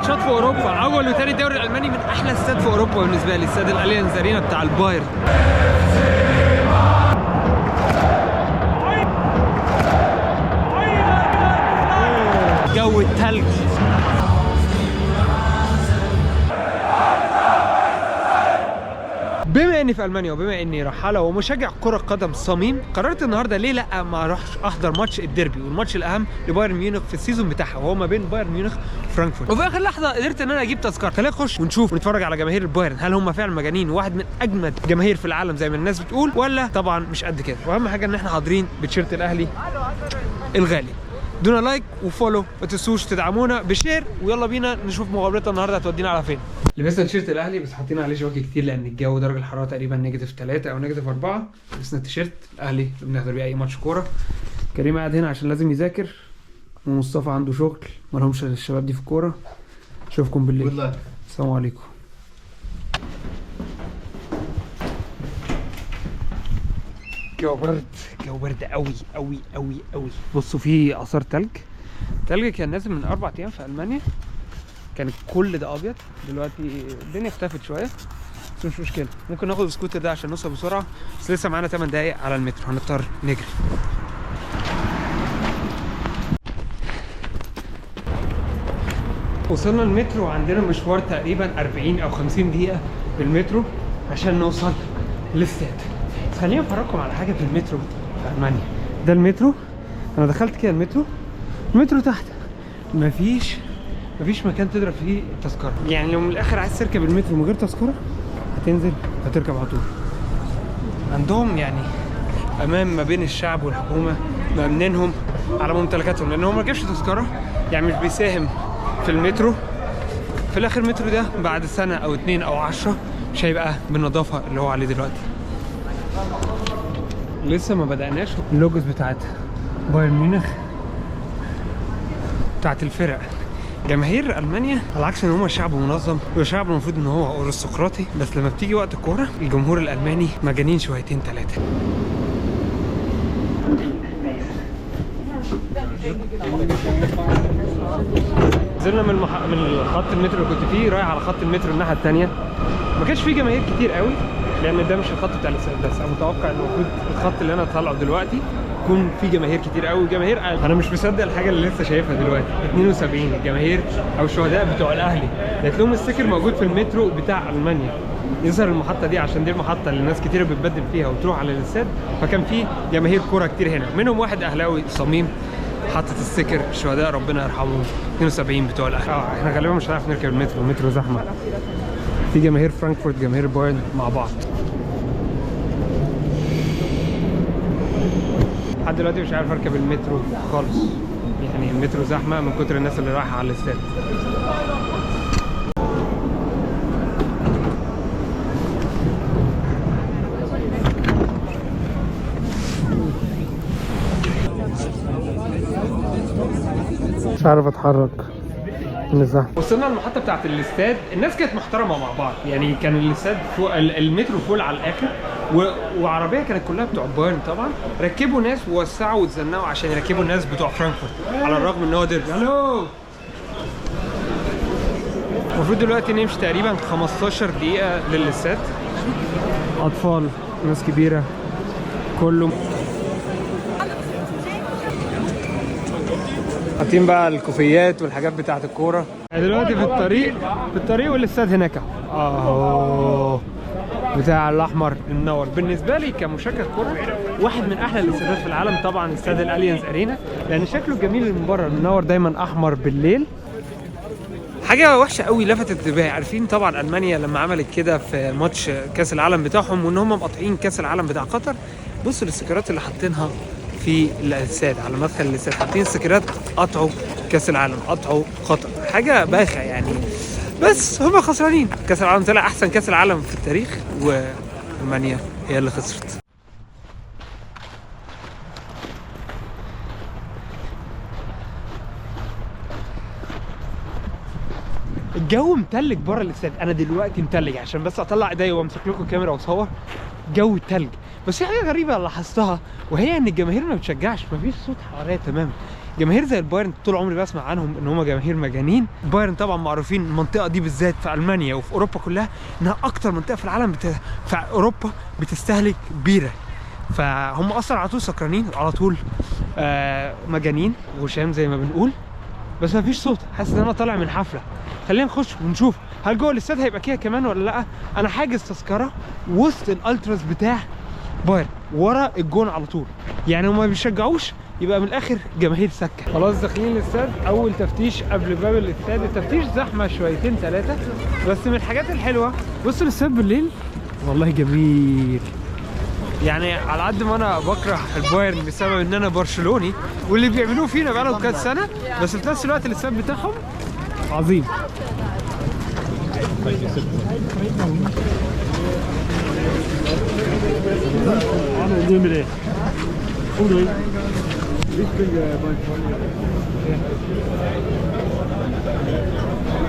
ماتشات في اوروبا. اول وثاني الدوري الالماني من احلى استاد في اوروبا بالنسبه لي، استاد الاليانز ارينا بتاع البايرن. جو التلج. بما اني في المانيا وبما اني رحاله ومشجع كره قدم صميم، قررت النهارده ليه لا ما اروحش احضر ماتش الديربي والماتش الاهم لبايرن ميونخ في السيزون بتاعها، وهو ما بين بايرن ميونخ وفرانكفورت. وفي اخر لحظه قدرت ان انا اجيب تذكره. خلينا نخش ونشوف ونتفرج على جماهير البايرن، هل هم فعلا مجانين وواحد من اجمد جماهير في العالم زي ما الناس بتقول، ولا طبعا مش قد كده. واهم حاجه ان احنا حاضرين بتيشيرت الاهلي الغالي. دونا لايك وفولو، ما تنسوش تدعمونا بشير، ويلا بينا نشوف مغامرتنا النهارده هتودينا على فين. لبسنا تيشيرت الاهلي بس حاطين عليه شواكي كتير لان الجو درجه الحراره تقريبا -3 او -4. لبسنا التيشيرت الاهلي اللي بنحضر بيه اي ماتش كوره. كريم قاعد هنا عشان لازم يذاكر، ومصطفى عنده شغل، ما لهمش الشباب دي في الكوره. اشوفكم بالليل. السلام عليكم. جو برد، جو برد قوي قوي قوي قوي. بصوا في اثار تلج. التلج كان نازل من 4 ايام في المانيا، كان كل ده ابيض. دلوقتي الدنيا اختفت شويه بس مش مشكله. ممكن ناخد السكوتر ده عشان نوصل بسرعه، بس لسه معانا 8 دقايق على المترو، هنضطر نجري. وصلنا المترو وعندنا مشوار تقريبا 40 او 50 دقيقه بالمترو عشان نوصل للاستاد. خليني افرجكم على حاجه في المترو في المانيا. ده المترو، انا دخلت كده المترو تحت مفيش مكان تضرب فيه تذكره. يعني لو من الاخر عايز تركب المترو من غير تذكره هتنزل هتركب على طول. عندهم يعني امان ما بين الشعب والحكومه، مأمنينهم على ممتلكاتهم، لان هو ما جابش تذكره يعني مش بيساهم في المترو. في الاخر المترو ده بعد سنه او 2 او 10 مش هيبقى بالنظافه اللي هو عليه دلوقتي. لسه ما بدأناش. اللوجوز بتاعت بايرن ميونخ بتاعت الفرق. جماهير المانيا على عكس ان هم شعب منظم وشعب المفروض ان هو ارستقراطي، بس لما بتيجي وقت الكوره الجمهور الالماني مجانين شويتين 3. نزلنا من خط المترو اللي كنت فيه رايح على خط المترو الناحيه الثانيه. ما كانش فيه جماهير كتير قوي لان ده مش الخط بتاع الاستاد، بس انا متوقع ان المفروض الخط اللي انا طالعه دلوقتي يكون فيه جماهير كتير قوي. جماهير انا مش مصدق الحاجه اللي لسه شايفها دلوقتي. 72 الجماهير او الشهداء بتوع الاهلي. لقيت لهم الستيكر موجود في المترو بتاع المانيا، يظهر المحطه دي عشان دي المحطه اللي الناس كتير بتبدل فيها وتروح على الاستاد، فكان فيه جماهير كوره كتير هنا، منهم واحد اهلاوي صميم حاطط الستيكر الشهداء ربنا يرحمهم 72 بتوع الاهلي. احنا غالبا مش هنعرف نركب المترو زحمه. في جماهير فرانكفورت جماهير بايرن مع بعض. لحد دلوقتي مش عارف اركب المترو خالص، يعني المترو زحمه من كتر الناس اللي رايحه على الاستاد. مش عارف اتحرك من الزحمه. وصلنا المحطه بتاعت الاستاد. الناس كانت محترمه مع بعض، يعني كان الاستاد فوق المترو فول على الاخر، وعربيه كانت كلها بتوع بايرن طبعا. ركبوا ناس ووسعوا واتزنقوا عشان يركبوا الناس بتوع فرانكفورت على الرغم ان هو ديربي. الو. المفروض دلوقتي نمشي تقريبا 15 دقيقه للاستاد. اطفال، ناس كبيره، كله حاطين بقى الكوفيات والحاجات بتاعت الكوره. دلوقتي في الطريق والاستاد هناك اهو بتاع الاحمر المنور. بالنسبه لي كمشجع كوره واحد من احلى الاستادات في العالم طبعا استاد الاليانز ارينا، لان شكله جميل من بره، المنور دايما احمر بالليل. حاجه وحشه قوي لفتت انتباهي، عارفين طبعا المانيا لما عملت كده في ماتش كاس العالم بتاعهم وان هم مقاطعين كاس العالم بتاع قطر. بصوا الاستيكرات اللي حاطينها في الاستاد على مدخل الاستاد، حاطين استيكرات قطعوا كاس العالم، قطعوا قطر. حاجه بايخه يعني، بس هم خسرانين. كاس العالم طلع احسن كاس العالم في التاريخ والمانيا هي اللي خسرت. الجو متلج بره الاستاد. انا دلوقتي متلج عشان بس اطلع ايديا وامسك لكم الكاميرا واصور. جو تلج. بس في حاجه غريبه لاحظتها، وهي ان الجماهير ما بتشجعش، مفيش صوت حواليا تماما. جماهير زي البايرن طول عمري بسمع عنهم ان هم جماهير مجانين. البايرن طبعا معروفين المنطقه دي بالذات في المانيا وفي اوروبا كلها انها اكتر منطقه في العالم في اوروبا بتستهلك بيره، فهم اصلا على طول سكرانين، على طول مجانين غشام زي ما بنقول. بس مفيش صوت، حاسس ان انا طالع من حفله. خلينا نخش ونشوف هل جوه الاستاد هيبقى كده كمان ولا لا. انا حاجز تذكره وسط الالتراس بتاع بايرن ورا الجون على طول، يعني هما ما بيشجعوش، يبقى من الاخر جماهير سكه. خلاص داخلين الاستاد، اول تفتيش قبل باب الاستاد. التفتيش زحمه شويتين ثلاثه، بس من الحاجات الحلوه بص الاستاد بالليل والله جميل. يعني على قد ما انا بكره البايرن بسبب ان انا برشلوني واللي بيعملوه فينا بقالهم كام سنه، بس في نفس الوقت الاستاد بتاعهم عظيم.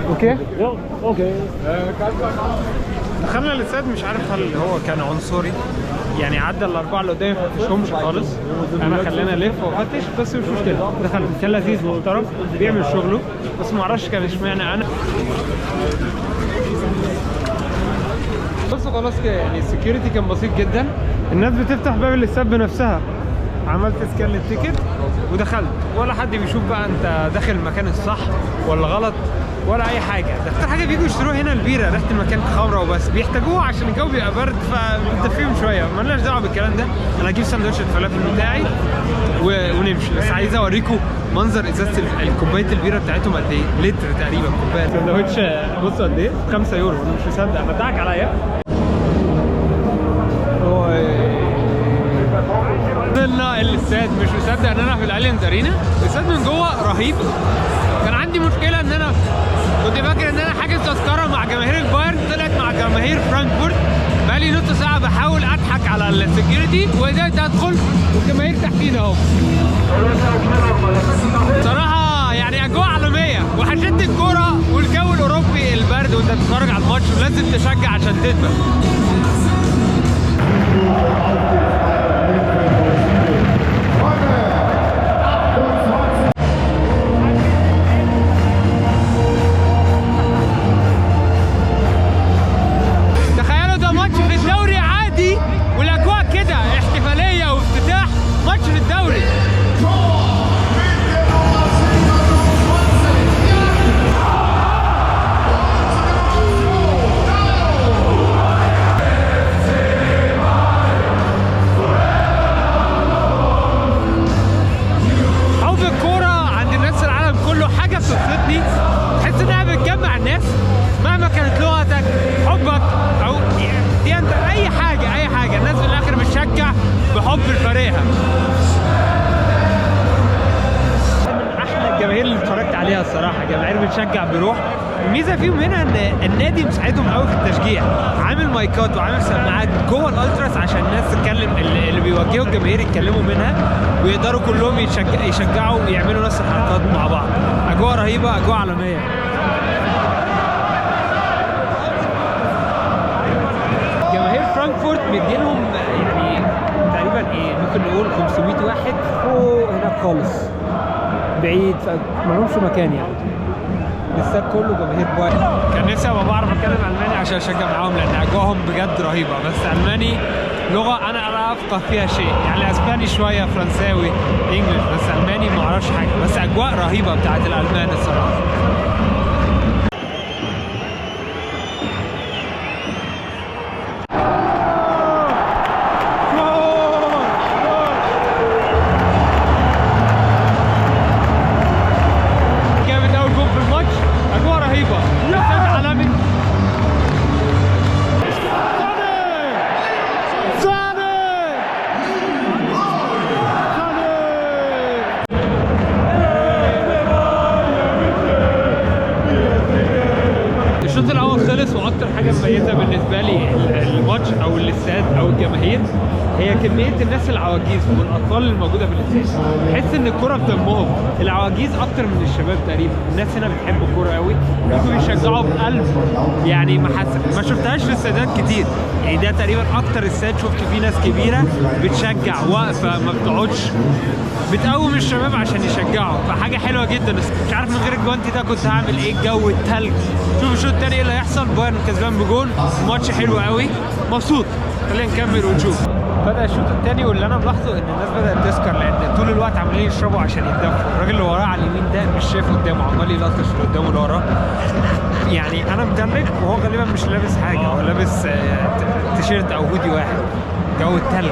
اوكي اوكي. دخلنا الاستاد، مش عارف هل هو كان عنصري يعني عدى الاربعه اللي قدامي ما فتشهمش خالص، انا خلينا الف وافتش بس مش مشكله. دخلت كان لذيذ محترم بيعمل شغله، بس ما اعرفش كان اشمعنى انا. بصوا خلاص كده يعني السكيورتي كان بسيط جدا، الناس بتفتح باب الاستاد بنفسها. عملت سكان للتيكت ودخلت، ولا حد بيشوف بقى انت داخل المكان الصح ولا غلط ولا اي حاجه. ده اكتر حاجه بيجوا يشتروها هنا البيره، ريحه المكان خمره وبس، بيحتاجوها عشان الجو بيبقى برد فبندفيهم شويه، مالناش دعوه بالكلام ده. انا هجيب سندوتش الفلافل بتاعي ونمشي. بس عايز اوريكم منظر ازازه الكوبايه البيره بتاعتهم قد ايه، لتر تقريبا كوبايه. سندوتش بصوا قد ايه، 5 يورو. انا مش مصدق، انا بضحك عليا. وصلنا الاستاد، مش مصدق ان انا في الاليانز ارينا. الاستاد من جوه رهيب. كان عندي مشكله ان انا كنت فاكر ان انا حاجز تذكره مع جماهير البايرن، طلعت مع جماهير فرانكفورت. بقالي نص ساعه بحاول اضحك على السكيورتي وقدرت ادخل والجماهير تحتينا اهو. صراحه يعني اجواء عالميه، وحشتني الكوره والجو الاوروبي البرد وانت بتتفرج على الماتش، ولازم تشجع عشان تدفع. تحس انها بتجمع الناس مهما كانت لغتك، حبك او دي انت اي حاجه، الناس في الاخر بتشجع بحب لفريقها. من احلى الجماهير اللي اتفرجت عليها الصراحه، جماهير بتشجع بروح. الميزه فيهم هنا ان النادي مساعدهم قوي في التشجيع، عامل مايكات وعامل سماعات جوه الالتراس عشان الناس تتكلم، اللي بيوجهوا الجماهير يتكلموا منها ويقدروا كلهم يشجعوا ويعملوا نفس الحركات مع بعض. اجواء رهيبه، اجواء عالميه. جماهير فرانكفورت مدينهم يعني تقريبا ايه، ممكن نقول 500 واحد فوق هناك خالص بعيد، مالهمش مكان يعني. الاستاد كله جماهير بايرن. كان نفسي ابقى بعرف اتكلم الماني عشان اشجع معاهم، لان اجواءهم بجد رهيبه. بس الماني لغه انا لا افقه فيها شيء، يعني اسباني شويه، فرنساوي، انجلش، بس الماني ما اعرفش حاجه. بس اجواء رهيبه بتاعت الالمان الصراحه. الشوط الاول خلص، واكتر حاجه مميزه بالنسبه لي الماتش او الاستاد او الجماهير هي كميه الناس العواجيز والاطفال الموجوده في الاستاد. تحس ان الكوره في دمهم، العواجيز اكتر من الشباب تقريبا. الناس هنا بتحب الكوره قوي، بيجوا يشجعوا بقلب. يعني ما شفتهاش في استادات كتير، يعني ده تقريبا اكتر استاد شفت فيه ناس كبيره بتشجع، واقفه ما بتقعدش، بتقوم الشباب عشان يشجعوا. فحاجه حلوه جدا. مش عارف من غير الجوانتي ده كنت هعمل ايه. الجو التلج. شوف الشوط الثاني ايه اللي هيحصل. بايرن كسبان بجول، ماتش حلو قوي، مبسوط. خلينا نكمل ونشوف. بدأ الشوط الثاني واللي انا ملاحظه ان الناس بدأت تسكر، لان طول الوقت عمالين يشربوا عشان يتدفوا. الراجل اللي وراه على اليمين ده مش شايف قدامه، عمال يلطش اللي قدامه اللي وراه. يعني انا متلج وهو غالبا مش لابس حاجه، هو لابس تيشيرت او هودي واحد. جو التلج.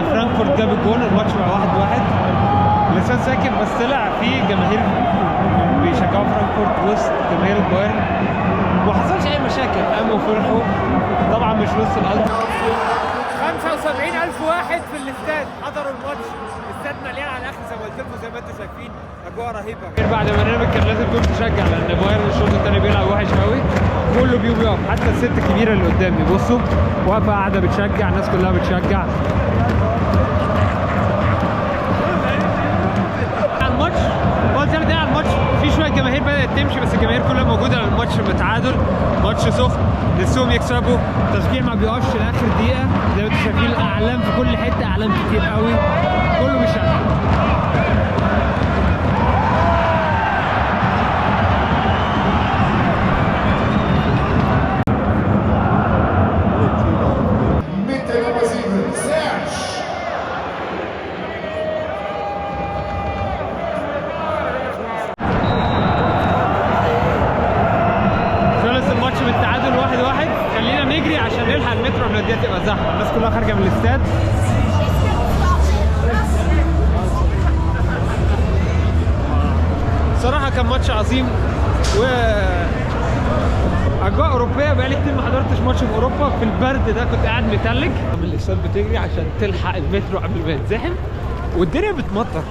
فرانكفورت جاب الجون، الماتش بقى 1-1. لسه ساكن بس طلع في جماهير بيشجعوا فرانكفورت وسط جماهير البايرن. ما حصلش اي مشاكل، قاموا فرحوا. طبعا مش وسط الارض. 75,000 واحد في الاستاد حضروا الماتش. الاستاد مليان على الاخر زي ما قلت لكم، زي ما انتم شايفين اجواء رهيبه. غير بعد ما نعمل كان لازم تقوم تشجع، لان بايرن الشوط الثاني بيلعب وحش قوي. كله بيقف، حتى الست الكبيره اللي قدامي بصوا واقفه قاعده بتشجع، الناس كلها بتشجع. الماتش اول 3 دقايق على الماتش في شويه جماهير بدات تمشي، بس الجماهير كلها موجوده. الماتش متعادل، ماتش سخن، نفسهم يكسبوا. التشجيع ما بيقفش لاخر دقيقه زي ما انتم شايفين. اعلام في كل حته، اعلام كتير قوي، كله بيشجع. بالتعادل 1-1. خلينا نجري عشان نلحق المترو قبل الدنيا تبقى زحمه. الناس كلها خارجه من الاستاد. صراحه كان ماتش عظيم و اجواء اوروبيه. بقالي كتير ما حضرتش ماتش في اوروبا. في البرد ده كنت قاعد متلج من الاستاد، بتجري عشان تلحق المترو قبل ما يتزحم، والدنيا بتمطر.